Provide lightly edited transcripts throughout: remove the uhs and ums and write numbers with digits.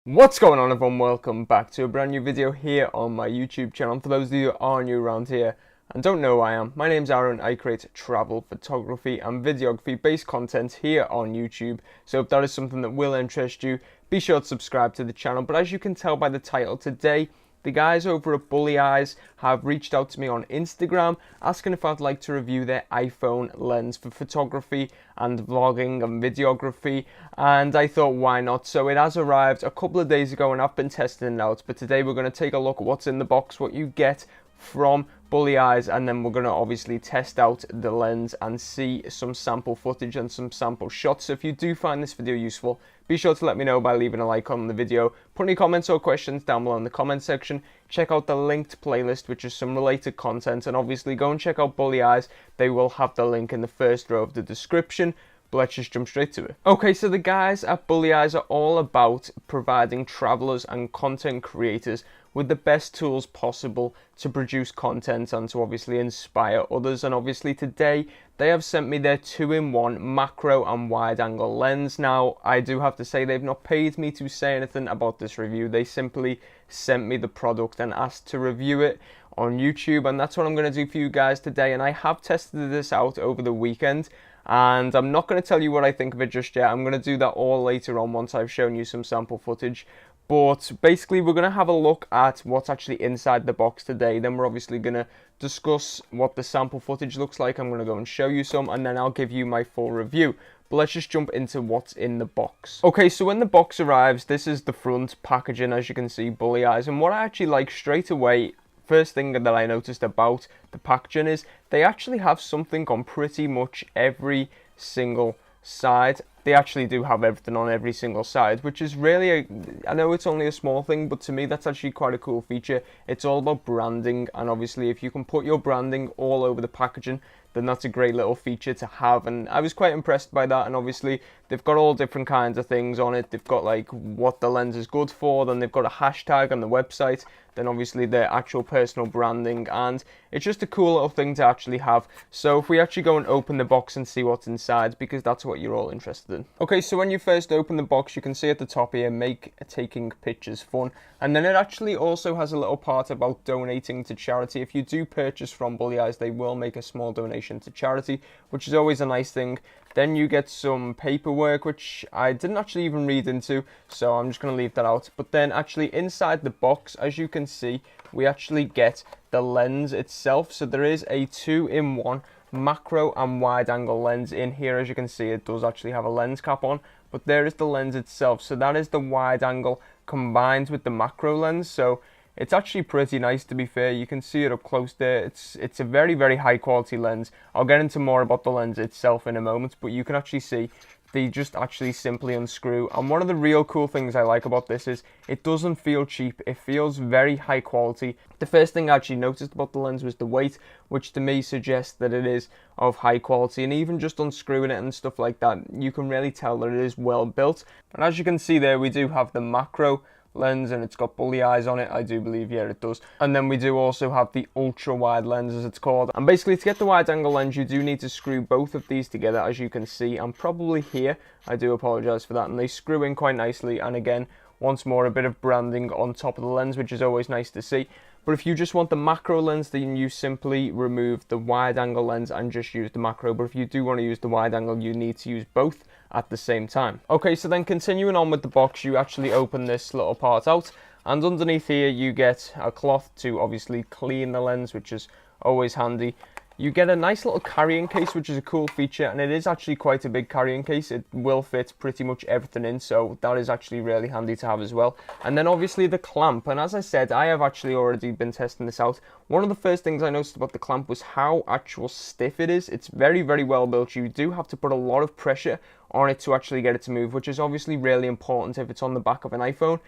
What's going on, everyone? Welcome back to a brand new video here on my YouTube channel. For those of you who are new around here and don't know who I am, my name's Aaron. I create travel, photography and videography based content here on YouTube. So if that is something that will interest you, be sure to subscribe to the channel. But as you can tell by the title today, the guys over at bullyeyes have reached out to me on Instagram asking if I'd like to review their iPhone lens for photography and vlogging and videography, and I thought, why not? So it has arrived a couple of days ago and I've been testing it out, but today we're going to take a look at what's in the box, what you get from bullyeyes, and then we're going to obviously test out the lens and see some sample footage and some sample shots. So if you do find this video useful, be sure to let me know by leaving a like on the video, put any comments or questions down below in the comment section, check out the linked playlist which is some related content, and obviously go and check out bullyeyes. They will have the link in the first row of the description. But let's just jump straight to it. Okay, so the guys at bullyeyes are all about providing travelers and content creators with the best tools possible to produce content and to obviously inspire others. And obviously today they have sent me their 2-in-1 macro and wide angle lens. Now I do have to say they've not paid me to say anything about this review. They simply sent me the product and asked to review it on YouTube, and that's what I'm going to do for you guys today. And I have tested this out over the weekend, and I'm not going to tell you what I think of it just yet. I'm going to do that all later on once I've shown you some sample footage. But basically we're going to have a look at what's actually inside the box today. Then we're obviously going to discuss what the sample footage looks like. I'm going to go and show you some, and then I'll give you my full review. But let's just jump into what's in the box. Okay, so when the box arrives, this is the front packaging, as you can see, bullyeyes. And what I actually like straight away, first thing that I noticed about the packaging is they actually have something on pretty much every single side. They actually do have everything on every single side, which is really I know it's only a small thing, but to me that's actually quite a cool feature. It's all about branding, and obviously if you can put your branding all over the packaging, then that's a great little feature to have, and I was quite impressed by that. And obviously they've got all different kinds of things on it. They've got like what the lens is good for, then they've got a hashtag on the website, then obviously their actual personal branding, and it's just a cool little thing to actually have. So if we actually go and open the box and see what's inside, because that's what you're all interested in. Okay, so when you first open the box, you can see at the top here, make taking pictures fun, and then it actually also has a little part about donating to charity. If you do purchase from bullyeyes, they will make a small donation to charity, which is always a nice thing. Then you get some paperwork, which I didn't actually even read into, so I'm just going to leave that out. But then actually inside the box, as you can see, we actually get the lens itself. So there is a 2-in-1 macro and wide angle lens in here. As you can see, it does actually have a lens cap on, but there is the lens itself. So that is the wide angle combined with the macro lens. So it's actually pretty nice, to be fair. You can see it up close there. It's a very, very high quality lens. I'll get into more about the lens itself in a moment, but you can actually see they just actually simply unscrew. And one of the real cool things I like about this is it doesn't feel cheap. It feels very high quality. The first thing I actually noticed about the lens was the weight, which to me suggests that it is of high quality. And even just unscrewing it and stuff like that, you can really tell that it is well built. And as you can see there, we do have the macro lens, and it's got bullyeyes on it, I do believe. Yeah, it does. And then we do also have the ultra wide lens, as it's called. And basically to get the wide angle lens, you do need to screw both of these together, as you can see. And probably here, I do apologize for that, and they screw in quite nicely. And again, once more, a bit of branding on top of the lens, which is always nice to see. But if you just want the macro lens, then you simply remove the wide angle lens and just use the macro. But if you do want to use the wide angle, you need to use both at the same time. Okay, so then continuing on with the box, you actually open this little part out, and underneath here you get a cloth to obviously clean the lens, which is always handy. You get a nice little carrying case, which is a cool feature, and it is actually quite a big carrying case. It will fit pretty much everything in, so that is actually really handy to have as well. And then obviously the clamp, and as I said, I have actually already been testing this out. One of the first things I noticed about the clamp was how actual stiff it is. It's very, very well built. You do have to put a lot of pressure on it to actually get it to move, which is obviously really important if it's on the back of an iPhone.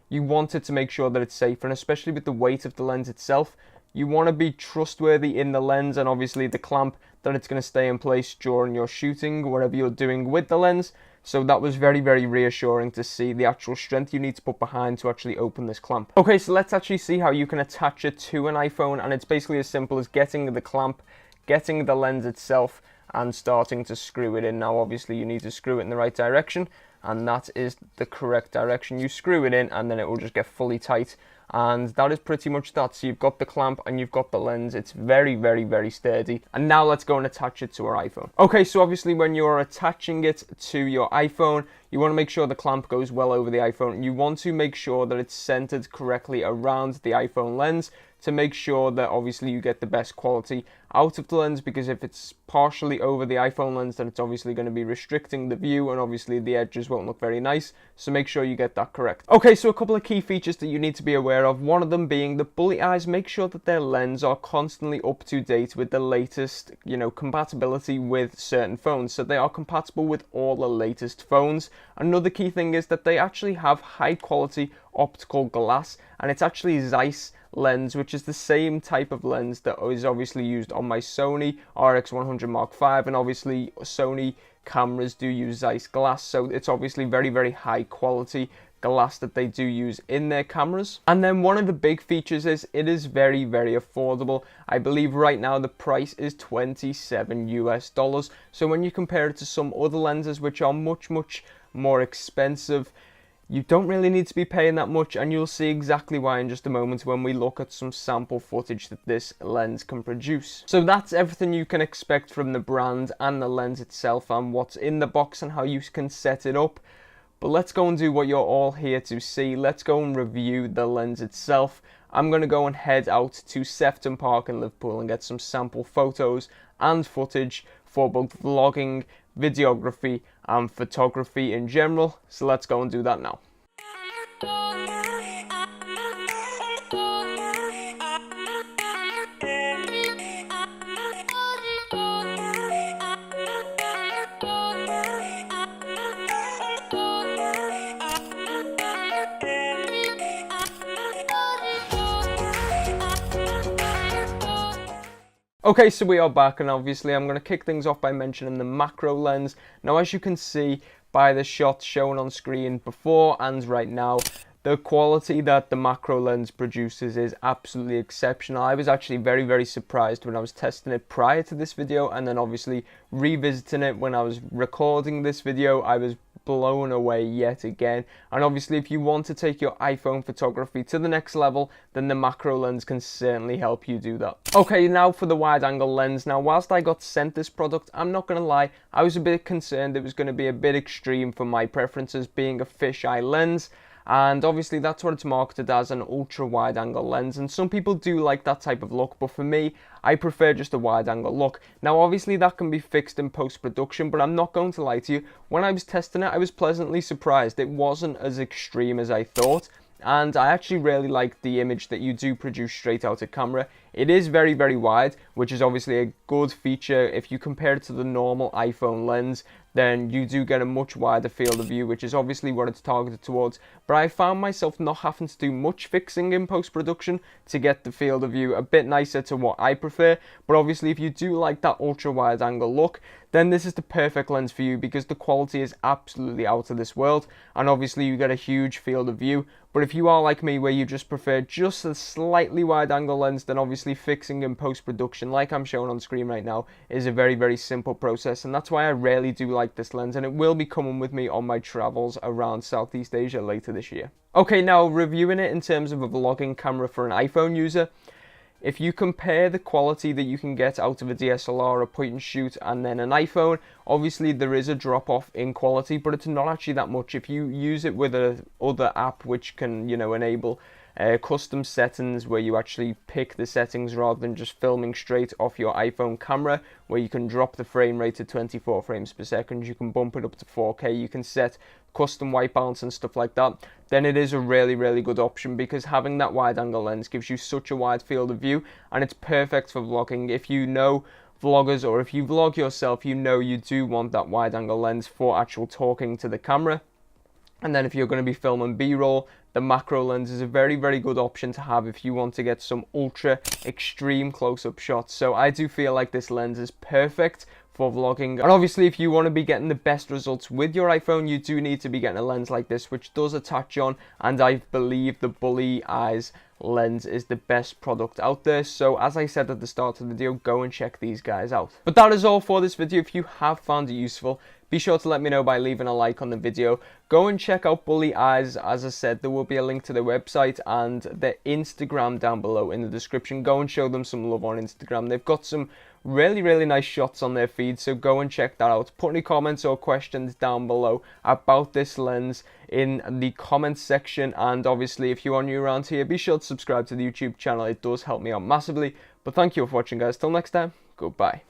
You want it to make sure that it's safe, and especially with the weight of the lens itself, you want to be trustworthy in the lens and obviously the clamp, that it's going to stay in place during your shooting, whatever you're doing with the lens. So that was very, very reassuring to see the actual strength you need to put behind to actually open this clamp. Okay, so let's actually see how you can attach it to an iPhone, and it's basically as simple as getting the clamp, getting the lens itself, and starting to screw it in. Now obviously you need to screw it in the right direction, and that is the correct direction. You screw it in and then it will just get fully tight, and that is pretty much that. So you've got the clamp and you've got the lens. It's very, very, very sturdy. And now let's go and attach it to our iPhone. Okay, so obviously when you're attaching it to your iPhone, you want to make sure the clamp goes well over the iPhone. You want to make sure that it's centered correctly around the iPhone lens to make sure that obviously you get the best quality out of the lens, because if it's partially over the iPhone lens, then it's obviously going to be restricting the view and obviously the edges won't look very nice. So make sure you get that correct. Okay, so a couple of key features that you need to be aware of. One of them being the bully eyes. Make sure that their lens are constantly up to date with the latest, compatibility with certain phones. So they are compatible with all the latest phones. Another key thing is that they actually have high quality optical glass, and it's actually Zeiss lens, which is the same type of lens that is obviously used on my Sony RX100 Mark V, and obviously Sony cameras do use Zeiss glass, so it's obviously very, very high quality glass that they do use in their cameras. And then one of the big features is it is very, very affordable. I believe right now the price is $27 US. So when you compare it to some other lenses which are much, much more expensive, you don't really need to be paying that much, and you'll see exactly why in just a moment when we look at some sample footage that this lens can produce. So that's everything you can expect from the brand and the lens itself, and what's in the box and how you can set it up. But let's go and do what you're all here to see. Let's go and review the lens itself. I'm going to go and head out to Sefton Park in Liverpool and get some sample photos and footage for both vlogging, videography and photography in general. So let's go and do that now. Okay, so we are back, and obviously I'm going to kick things off by mentioning the macro lens. Now, as you can see by the shots shown on screen before and right now, the quality that the macro lens produces is absolutely exceptional. I was actually very, very surprised when I was testing it prior to this video, and then obviously revisiting it when I was recording this video. I was blown away yet again. And obviously if you want to take your iPhone photography to the next level, then the macro lens can certainly help you do that. Okay, now for the wide angle lens. Now, whilst I got sent this product, I'm not going to lie, I was a bit concerned it was going to be a bit extreme for my preferences, being a fisheye lens. And obviously that's what it's marketed as, an ultra wide angle lens, and some people do like that type of look, but for me, I prefer just a wide angle look. Now obviously that can be fixed in post-production, but I'm not going to lie to you, when I was testing it I was pleasantly surprised. It wasn't as extreme as I thought, and I actually really like the image that you do produce straight out of camera. It is very, very wide, which is obviously a good feature. If you compare it to the normal iPhone lens, then you do get a much wider field of view, which is obviously what it's targeted towards. But I found myself not having to do much fixing in post-production to get the field of view a bit nicer to what I prefer. But obviously if you do like that ultra wide angle look, then this is the perfect lens for you, because the quality is absolutely out of this world, and obviously you get a huge field of view. But if you are like me, where you just prefer just a slightly wide angle lens, then obviously fixing in post-production, like I'm showing on screen right now, is a very, very simple process, and that's why I really do like this lens, and it will be coming with me on my travels around Southeast Asia later this year. Okay, now reviewing it in terms of a vlogging camera for an iPhone user. If you compare the quality that you can get out of a DSLR, a point and shoot, and then an iPhone, obviously there is a drop off in quality, but it's not actually that much. If you use it with a other app which can, enable custom settings where you actually pick the settings rather than just filming straight off your iPhone camera, where you can drop the frame rate to 24 frames per second, you can bump it up to 4K, you can set custom white balance and stuff like that, then it is a really, really good option, because having that wide angle lens gives you such a wide field of view, and it's perfect for vlogging. If you know vloggers, or if you vlog yourself, you do want that wide angle lens for actual talking to the camera. And then if you're going to be filming B-roll, the macro lens is a very, very good option to have if you want to get some ultra extreme close-up shots. So I do feel like this lens is perfect for vlogging. And obviously if you want to be getting the best results with your iPhone, you do need to be getting a lens like this, which does attach on, and I believe the bullyeyes lens is the best product out there. So as I said at the start of the video, go and check these guys out. But that is all for this video. If you have found it useful, be sure to let me know by leaving a like on the video. Go and check out Bully Eyes. As I said, there will be a link to their website and their Instagram down below in the description. Go and show them some love on Instagram. They've got some really nice shots on their feed, so go and check that out. Put any comments or questions down below about this lens in the comments section, and obviously if you are new around here, be sure to subscribe to the YouTube channel. It does help me out massively. But thank you for watching, guys. Till next time, goodbye.